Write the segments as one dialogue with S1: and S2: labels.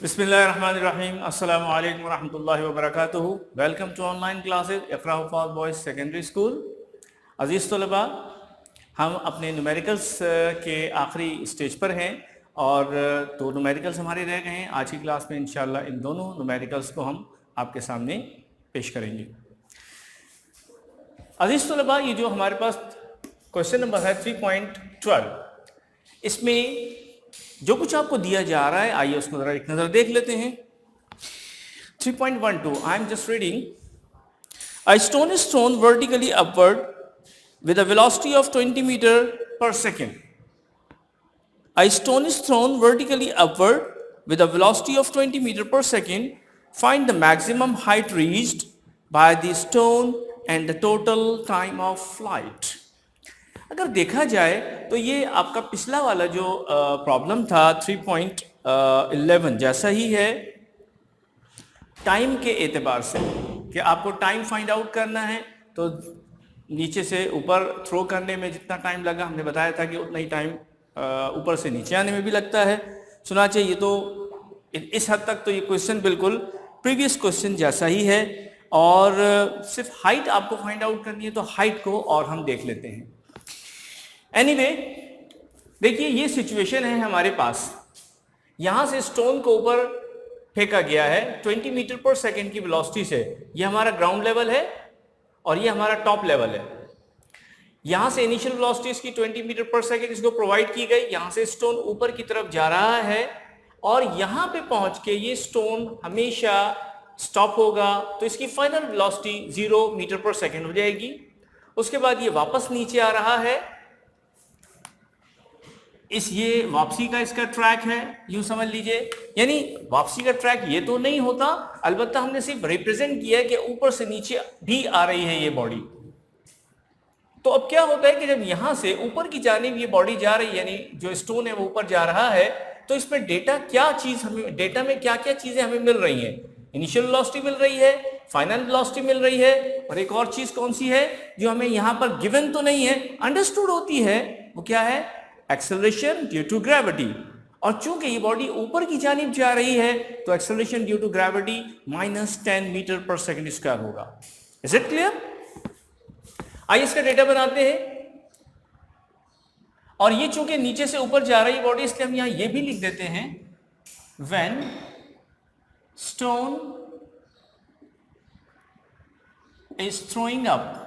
S1: बिस्मिल्लाहिर्रहमानिर्रहीम अस्सलामु अलैकुम वरहमतुल्लाहि वबरकातुहू। Welcome to online classes Iqra for boys secondary school. अज़ीज़ तलबा, हम अपने न्यूमेरिकल्स के आखिरी स्टेज पर हैं और दो न्यूमेरिकल्स हमारे रह गए हैं। आज की क्लास में इंशाल्लाह इन दोनों न्यूमेरिकल्स को हम आपके सामने पेश करेंगे। अज़ीज़ तलबा, ये जो हमारे पास क्वेश्चन नंबर है 3.12, इसमें जो कुछ आपको दिया जा रहा है आइए उसको जरा एक नज़र देख लेते हैं। 3.12, I am just reading. A stone is thrown vertically upward with a velocity of 20 meter per second. A stone is thrown vertically upward with a velocity of 20 meter per second. Find the maximum height reached by the stone and the total time of flight. अगर देखा जाए तो ये आपका पिछला वाला जो problem था 3.11 जैसा ही है टाइम के एतबार से कि आपको टाइम फाइंड आउट करना है। तो नीचे से ऊपर थ्रो करने में जितना टाइम लगा हमने बताया था कि उतना ही टाइम ऊपर से नीचे आने में भी लगता है। सुना चाहिए तो इस हद तक तो ये क्वेश्चन बिल्कुल प्रीवियस क्वेश्चन जैसा ही है और सिर्फ हाइट आपको फाइंड आउट करनी है, तो हाइट को और हम देख लेते हैं। एनीवे, देखिए ये सिचुएशन है हमारे पास। यहां से स्टोन को ऊपर फेंका गया है 20 मीटर पर सेकेंड की वेलोसिटी से। ये हमारा ग्राउंड लेवल है और ये हमारा टॉप लेवल है। यहां से इनिशियल वेलोसिटी इसकी 20 मीटर पर सेकेंड इसको प्रोवाइड की गई। यहां से स्टोन ऊपर की तरफ जा रहा है और यहां पे पहुंच के ये स्टोन हमेशा स्टॉप होगा, तो इसकी फाइनल वेलोसिटी 0 मीटर पर सेकेंड हो जाएगी। उसके बाद ये वापस नीचे आ रहा है। ये वापसी का इसका ट्रैक है, यूं समझ लीजिए। यानी वापसी का ट्रैक ये तो नहीं होता, अलबत्ता हमने सिर्फ रिप्रेजेंट किया है कि ऊपर से नीचे भी आ रही है ये बॉडी। तो अब क्या होता है कि जब यहां से ऊपर की जानिब ये बॉडी जा रही है, यानी जो स्टोन है वो ऊपर जा रहा है, तो इसमें डेटा में क्या क्या चीजें हमें मिल रही हैं। इनिशियल वेलोसिटी मिल रही है, फाइनल वेलोसिटी मिल रही है, और एक और चीज कौन सी है जो हमें यहां पर गिवन तो नहीं है, अंडरस्टूड होती है, वो क्या है? Acceleration due to gravity. और चूंकि ये बॉडी ऊपर की जानिब जा रही है तो acceleration due to gravity -10 metre पर सेकेंड स्क्वायर होगा। Is it clear? आइए इसका डेटा बनाते हैं। और ये चूंकि नीचे से ऊपर जा रही बॉडी, इसलिए हम यहां ये भी लिख देते हैं, when stone is throwing up,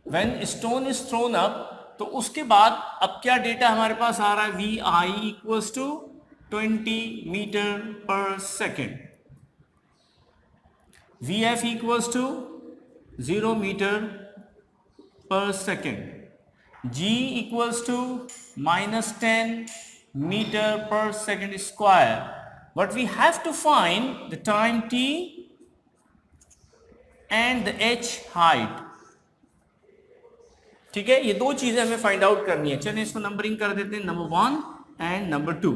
S1: When stone is thrown up, तो उसके बाद अब क्या डेटा हमारे पास आ रहा है? VI इक्वल्स टू 20 मीटर पर second, VF equals to 0 metre पर second, G equals to -10 metre पर second square. But we have to find the time T and the H height. ठीक है, ये दो चीजें हमें फाइंड आउट करनी है। चलिए इसको नंबरिंग कर देते हैं, नंबर 1 एंड नंबर 2।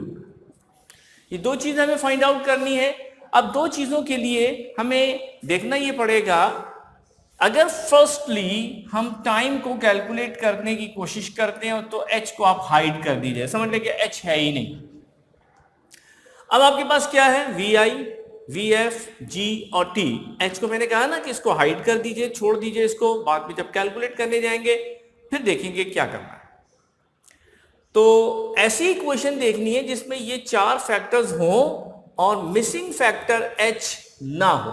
S1: ये दो चीजें हमें फाइंड आउट करनी है। अब दो चीजों के लिए हमें देखना ये पड़ेगा, अगर फर्स्टली हम टाइम को कैलकुलेट करने की कोशिश करते हैं तो H को आप हाइड कर दीजिए, समझ लें कि H है ही नहीं। अब आपके पास क्या है? VI, VF, G और T। H को मैंने कहा ना कि इसको हाइड कर दीजिए, छोड़ दीजिए इसको, बाद में जब कैलकुलेट करने जाएंगे फिर देखेंगे क्या करना है। तो ऐसी इक्वेशन देखनी है जिसमें ये चार फैक्टर्स हों और मिसिंग फैक्टर H ना हो।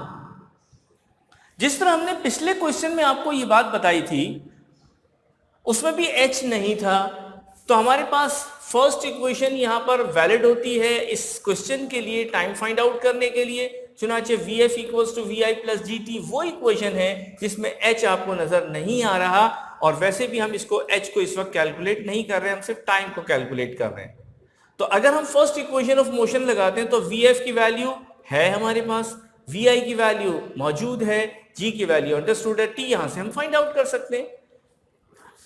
S1: जिस तरह हमने पिछले क्वेश्चन में आपको ये बात बताई थी, उसमें भी H नहीं था, तो हमारे पास फर्स्ट इक्वेशन यहां पर वैलिड होती है इस क्वेश्चन के लिए, टाइम फाइंड आउट करने के लिए। चुनाचे VF equals to VI plus GT वो इक्वेशन है जिसमें H आपको नजर नहीं आ रहा, और वैसे भी हम इसको H को इस वक्त कैलकुलेट नहीं कर रहे हैं, हम सिर्फ टाइम को कैलकुलेट कर रहे हैं। तो अगर हम फर्स्ट इक्वेशन ऑफ मोशन लगाते हैं तो VF की वैल्यू है हमारे पास, VI की वैल्यू मौजूद है, G की वैल्यू अंडरस्टूड है, T यहां से हम फाइंड आउट कर सकते हैं।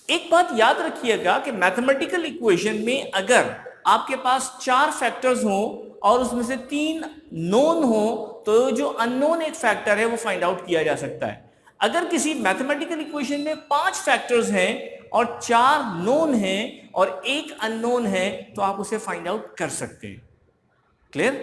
S1: एक बात याद रखिएगा कि मैथमेटिकल इक्वेशन में अगर आपके पास चार फैक्टर्स हों और उसमें से 3 नोन हो, तो जो अननोन एक फैक्टर है वो फाइंड आउट किया जा सकता है। अगर किसी मैथमेटिकल इक्वेशन में 5 फैक्टर्स हैं और 4 नोन हैं और 1 अननोन है तो आप उसे फाइंड आउट कर सकते हैं। क्लियर?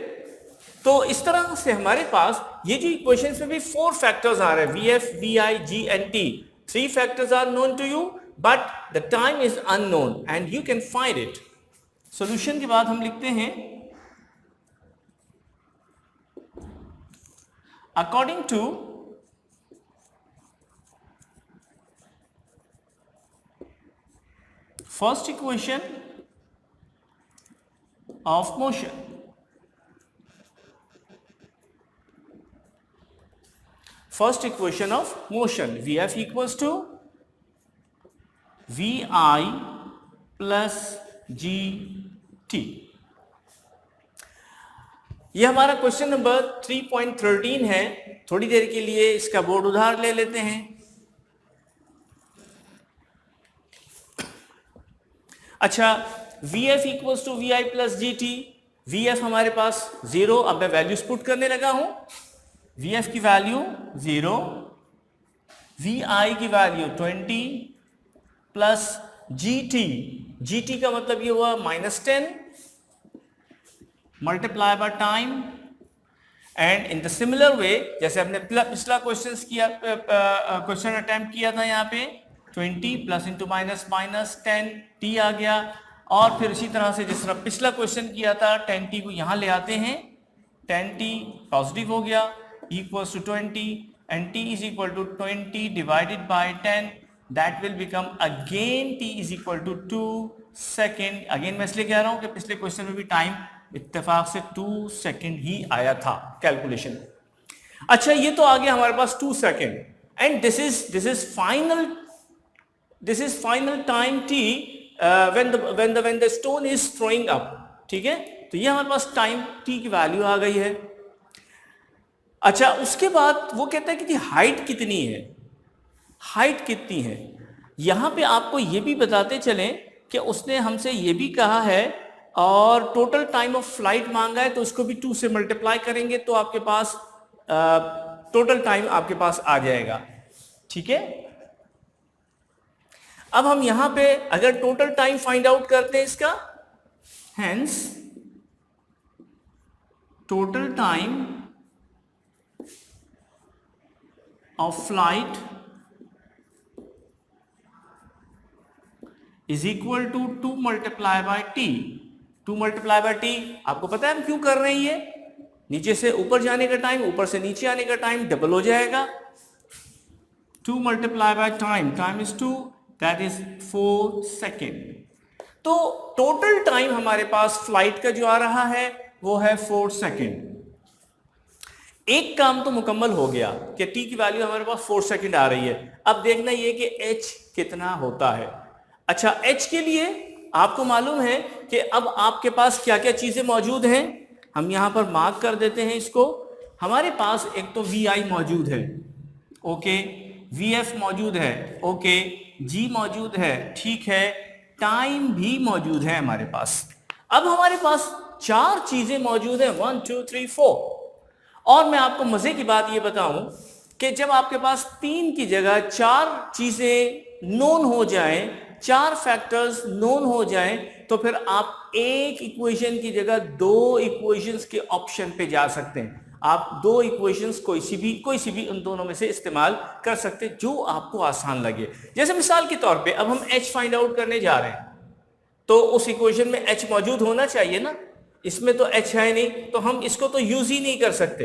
S1: तो इस तरह से हमारे पास ये जो इक्वेशंस में भी 4 फैक्टर्स आ रहे हैं, VF, VI, G and T. 3 factors are known to you but the time is unknown and you can find it. Solution के बाद हम लिखते हैं according to first equation of motion, first equation of motion, Vf equals to Vi plus Gt. यह हमारा question number 3.13 है। थोड़ी देर के लिए इसका बोर्ड उधार ले लेते हैं। अच्छा, Vf equals to Vi plus Gt। Vf हमारे पास 0, अब मैं वैल्यूज पुट करने लगा हूं। Vf की वैल्यू 0, Vi की वैल्यू 20 प्लस Gt का मतलब ये हुआ -10 multiply by time. And in the similar way, जैसे हमने पिछला क्वेश्चन अटेम्प्ट किया था, यहाँ पे 20 plus into minus minus 10 t आ गया। और फिर इसी तरह से जिस तरह पिछला क्वेश्चन किया था 10t को यहाँ ले आते हैं, 10t पॉजिटिव हो गया equals to 20 and t is equal to 20 divided by 10, that will become again t is equal to 2 second. Again मैं इसलिए कह रहा हूं कि पिछले क्वेश्चन में भी टाइम इत्तेफाक से 2 सेकेंड ही आया था कैलकुलेशन। अच्छा, ये तो आ गया हमारे पास 2 second and this is final time t when the stone is throwing up। ठीक है, तो ये हमारे पास टाइम t की वैल्यू आ गई है। अच्छा, उसके बाद वो कहता है कि हाइट कितनी है, हाइट कितनी है। यहां पे आपको ये भी बताते चलें कि उसने हमसे ये भी कहा है और टोटल टाइम ऑफ फ्लाइट मांगा है, तो उसको भी 2 से मल्टीप्लाई करेंगे तो आपके पास टोटल टाइम आपके पास आ जाएगा। ठीक है, अब हम यहां पे अगर टोटल टाइम फाइंड आउट करते हैं इसका, hence total time of flight is equal to 2 multiply by T. 2 multiply by T, आपको पता है हम क्यों कर रहे हैं ये? नीचे से ऊपर जाने का टाइम, ऊपर से नीचे आने का टाइम डबल हो जाएगा। 2 multiply by time is 2, that is 4 second. तो टोटल टाइम हमारे पास फ्लाइट का जो आ रहा है वो है 4 सेकेंड। एक काम तो मुकम्मल हो गया कि टी की वैल्यू हमारे पास 4 सेकेंड आ रही है। अब देखना ये कि एच कितना होता है। अच्छा, एच के लिए आपको मालूम है कि अब आपके पास क्या क्या चीजें मौजूद हैं, हम यहां पर मार्क कर देते हैं इसको। हमारे पास एक तो Vi मौजूद है, ओके, Vf मौजूद है, ओके, G मौजूद है, ठीक है, टाइम भी मौजूद है हमारे पास। अब हमारे पास 4 चीजें मौजूद हैं, 1 2 3 4। और मैं आपको मजे की बात ये बताऊं कि जब आपके पास 3 की जगह 4 चीजें नोन हो जाएं, 4 फैक्टर्स नोन हो जाएं, तो फिर आप एक इक्वेशन की जगह 2 इक्वेशंस के ऑप्शन पे जा सकते हैं। आप 2 इक्वेशंस कोई सी भी उन दोनों में से इस्तेमाल कर सकते हैं जो आपको आसान लगे। जैसे मिसाल के तौर पे अब हम h फाइंड आउट करने जा रहे हैं, तो उस इक्वेशन में h मौजूद होना चाहिए ना, इसमें तो h है नहीं, तो हम इसको तो यूज ही नहीं कर सकते।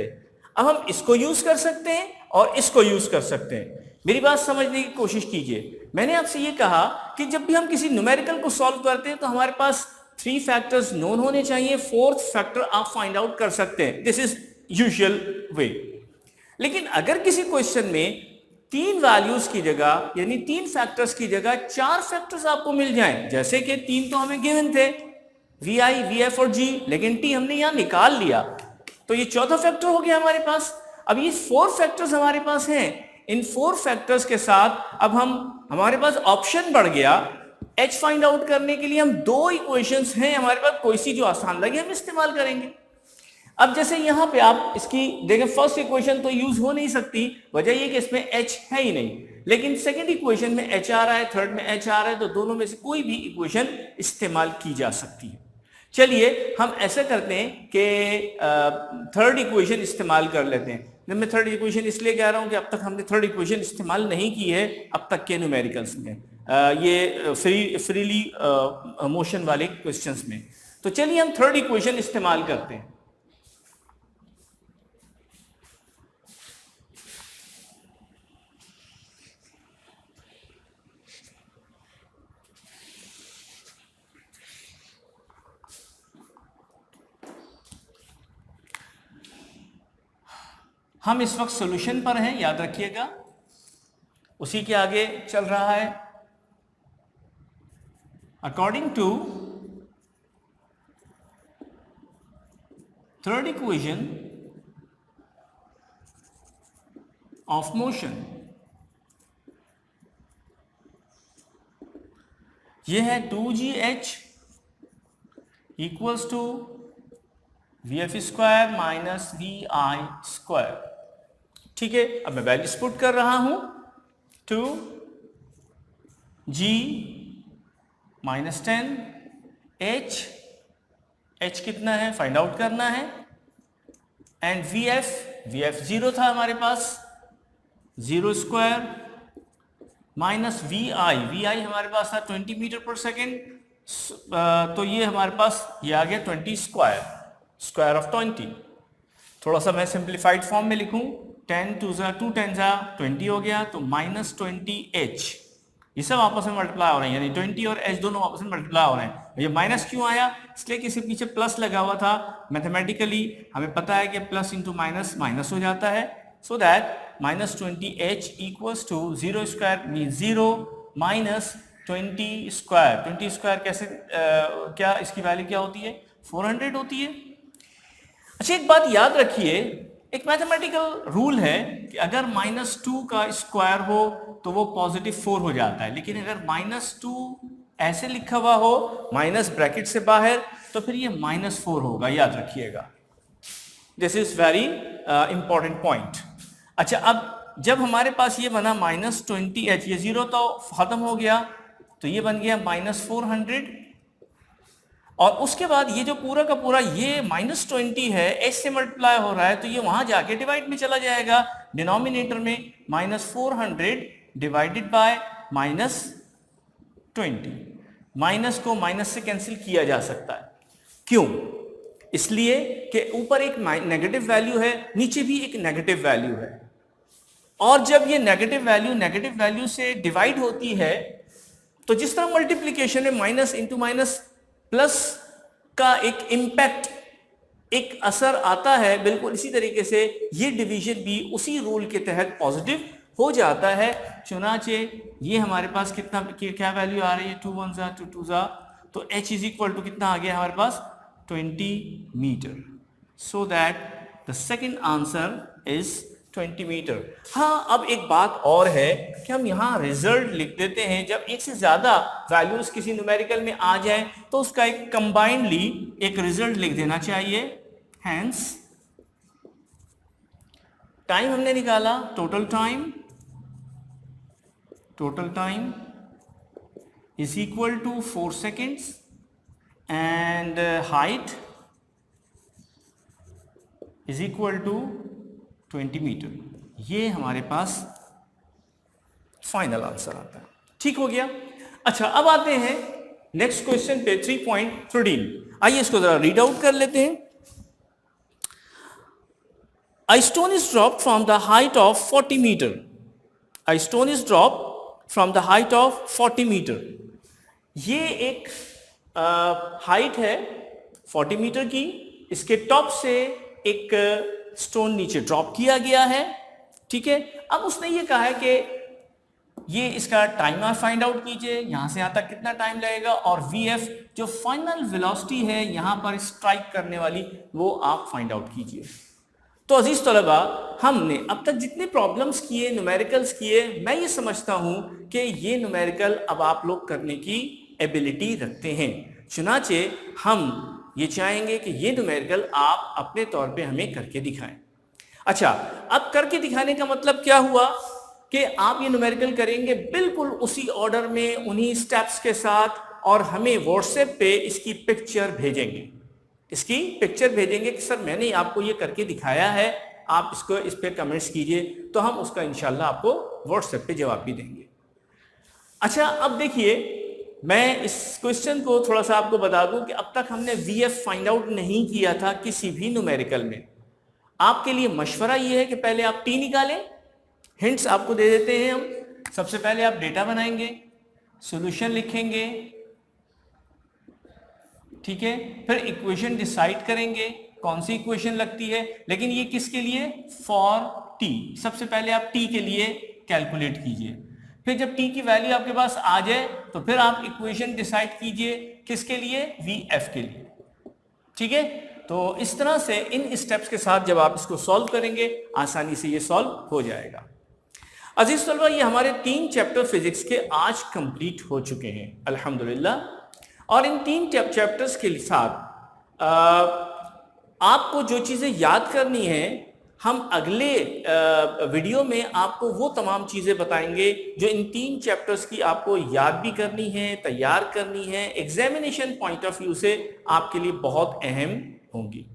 S1: अब हम इसको यूज कर सकते हैं और इसको यूज कर सकते हैं। मेरी बात समझने की कोशिश कीजिए। मैंने आपसे ये कहा कि जब भी हम किसी न्यूमेरिकल को सॉल्व करते हैं तो हमारे पास 3 फैक्टर्स नोन होने चाहिए, 4th फैक्टर आप फाइंड आउट कर सकते हैं। दिस इज यूजुअल वे। लेकिन अगर किसी क्वेश्चन में 3 वैल्यूज की जगह यानी 3 फैक्टर्स की जगह 4 फैक्टर्स आपको मिल जाएं, जैसे कि 3 तो हमें गिवन थे, Vi, Vf और G, लेकिन T हमने यहां निकाल लिया, तो ये 4था फैक्टर हो गया हमारे पास। अब ये 4 फैक्टर्स हमारे पास हैं। इन 4 फैक्टर्स के साथ अब हमारे पास ऑप्शन बढ़ गया। h फाइंड आउट करने के लिए हम 2 इक्वेशंस हैं हमारे पास, कोई सी जो आसान लगे हम इस्तेमाल करेंगे। अब जैसे यहां पे आप इसकी देखें, फर्स्ट इक्वेशन तो यूज हो नहीं सकती, वजह ये कि इसमें h है ही नहीं, लेकिन सेकंड इक्वेशन में h आ रहा है, थर्ड में h आ रहा है, तो दोनों में से कोई भी इक्वेशन इस्तेमाल की जा सकती है। चलिए हम ऐसा करते हैं कि थर्ड इक्वेशन इस्तेमाल कर लेते हैं। मैं थर्ड इक्वेशन इसलिए कह रहा हूं कि अब तक हमने थर्ड इक्वेशन इस्तेमाल नहीं की है अब तक के न्यूमेरिकल्स में, ये फ्रीली मोशन वाले क्वेश्चंस में। तो चलिए हम थर्ड इक्वेशन इस्तेमाल करते हैं। हम इस वक्त सॉल्यूशन पर हैं, याद रखिएगा, उसी के आगे चल रहा है। According to third equation of motion, ये है 2gh equals to vf square minus vi square. ठीक है, अब मैं वैल्यूज पुट कर रहा हूं, 2g माइनस 10 h कितना है फाइंड आउट करना है, एंड vf 0 था हमारे पास, 0 स्क्वायर माइनस vi हमारे पास था 20 मीटर पर सेकेंड, तो ये हमारे पास ये आ गया 20 स्क्वायर ऑफ 20। थोड़ा सा मैं सिंप्लीफाइड फॉर्म में लिखूं, 10 2 10 20 हो गया, तो माइनस 20h, ये सब आपस में मल्टीप्लाई हो रहे हैं, यानी 20 और h दोनों आपस में मल्टीप्लाई हो रहे हैं। ये माइनस क्यों आया? इसलिए कि इसके पीछे प्लस लगा हुआ था। मैथमेटिकली हमें पता है कि प्लस इंटू माइनस माइनस हो जाता है, so that minus 20h equals to 0 square mean 0 minus 20 square. 20 square कैसे क्या इसकी वैल्यू क्या होती है? 400 होती है। अच्छा, एक बात याद रखिए, एक मैथमेटिकल रूल है कि अगर -2 का स्क्वायर हो तो वो पॉजिटिव 4 हो जाता है, लेकिन अगर -2 ऐसे लिखा हुआ हो माइनस ब्रैकेट से बाहर, तो फिर ये -4 होगा, याद रखिएगा। This is very important point. अच्छा, अब जब हमारे पास ये बना -20h, ये 0 तो खत्म हो गया, तो ये बन गया -400, और उसके बाद ये जो पूरा का पूरा ये -20 है, h से मल्टीप्लाई हो रहा है, तो ये वहां जाके डिवाइड में चला जाएगा, डिनोमिनेटर में -400 डिवाइडेड बाय -20। माइनस को माइनस से कैंसिल किया जा सकता है, क्यों? इसलिए कि ऊपर एक नेगेटिव वैल्यू है, नीचे भी एक नेगेटिव वैल्यू है, और जब ये नेगेटिव वैल्यू से डिवाइड होती है, तो जिस तरह मल्टीप्लीकेशन में माइनस इंटू माइनस प्लस का एक इंपैक्ट, एक असर आता है, बिल्कुल इसी तरीके से ये डिवीजन भी उसी रूल के तहत पॉजिटिव हो जाता है। चुनाचे ये हमारे पास कितना क्या वैल्यू आ रही है? 2 1 2 2 तो h इज इक्वल टू कितना आ गया हमारे पास? 20 metre. So that the second answer is 20 metre. हाँ, अब एक बात और है कि हम यहाँ रिजल्ट लिख देते हैं, जब एक से ज्यादा वैल्यूज किसी न्यूमेरिकल में आ जाए तो उसका एक कंबाइंडली एक रिजल्ट लिख देना चाहिए। हैंस टाइम हमने निकाला, total time is equal to 4 seconds, and height is equal to 20 metre. ये हमारे पास फाइनल आंसर आता है। ठीक हो गया। अच्छा, अब आते हैं नेक्स्ट क्वेश्चन पे, 3.13। आइए इसको जरा रीड आउट कर लेते हैं। A stone is dropped from the height of 40 meter. A stone is dropped from the height of 40 meter. ये एक हाइट है 40 मीटर की, इसके टॉप से एक स्टोन नीचे ड्रॉप किया गया है। ठीक है, अब उसने ये कहा है कि ये इसका टाइम आप फाइंड आउट कीजिए, यहां से यहां तक कितना टाइम लगेगा, और वीएफ जो फाइनल वेलोसिटी है यहां पर स्ट्राइक करने वाली, वो आप फाइंड आउट कीजिए। तो अजीज तलबा, हमने अब तक जितने प्रॉब्लम्स किए, न्यूमेरिकल्स किए, मैं ये समझता हूं कि ये न्यूमेरिकल अब आप लोग करने की एबिलिटी रखते हैं। चुनाचे हम ये चाहेंगे कि ये न्यूमेरिकल आप अपने तौर पे हमें करके दिखाएं। अच्छा, अब करके दिखाने का मतलब क्या हुआ कि आप ये न्यूमेरिकल करेंगे बिल्कुल उसी ऑर्डर में, उन्हीं स्टेप्स के साथ, और हमें व्हाट्सएप पे इसकी पिक्चर भेजेंगे। इसकी पिक्चर भेजेंगे कि सर मैंने आपको ये करके दिखाया है, आप इसको इस पे कमेंट्स कीजिए, तो हम उसका इंशाल्लाह आपको व्हाट्सएप पे जवाब भी देंगे। अच्छा, अब देखिए, मैं इस क्वेश्चन को थोड़ा सा आपको बता दूं कि अब तक हमने वीएफ फाइंड आउट नहीं किया था किसी भी न्यूमेरिकल में। आपके लिए मशवरा ये है कि पहले आप टी निकालें। हिंट्स आपको दे देते हैं हम। सबसे पहले आप डेटा बनाएंगे, सॉल्यूशन लिखेंगे, ठीक है, फिर इक्वेशन डिसाइड करेंगे कौन सी इक्वेशन लगती है, लेकिन ये किसके लिए, फॉर टी। सबसे पहले आप टी के लिए कैलकुलेट कीजिए, फिर जब टी की वैल्यू आपके पास आ जाए तो फिर आप इक्वेशन डिसाइड कीजिए किसके लिए, वी एफ के लिए, ठीक है। तो इस तरह से इन स्टेप्स के साथ जब आप इसको सॉल्व करेंगे आसानी से ये सॉल्व हो जाएगा। अजीज तलबा, ये हमारे 3 चैप्टर फिजिक्स के आज कंप्लीट हो चुके हैं अल्हम्दुलिल्लाह। और इन 3 चैप्टर्स के साथ आपको जो चीज़ें याद करनी है, हम अगले वीडियो में आपको वो तमाम चीज़ें बताएंगे जो इन 3 चैप्टर्स की आपको याद भी करनी है, तैयार करनी है, एग्जामिनेशन पॉइंट ऑफ व्यू से आपके लिए बहुत अहम होंगी।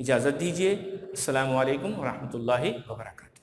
S1: इजाज़त दीजिए। अस्सलामु अलैकुम व रहमतुल्लाहि व बरकातहू।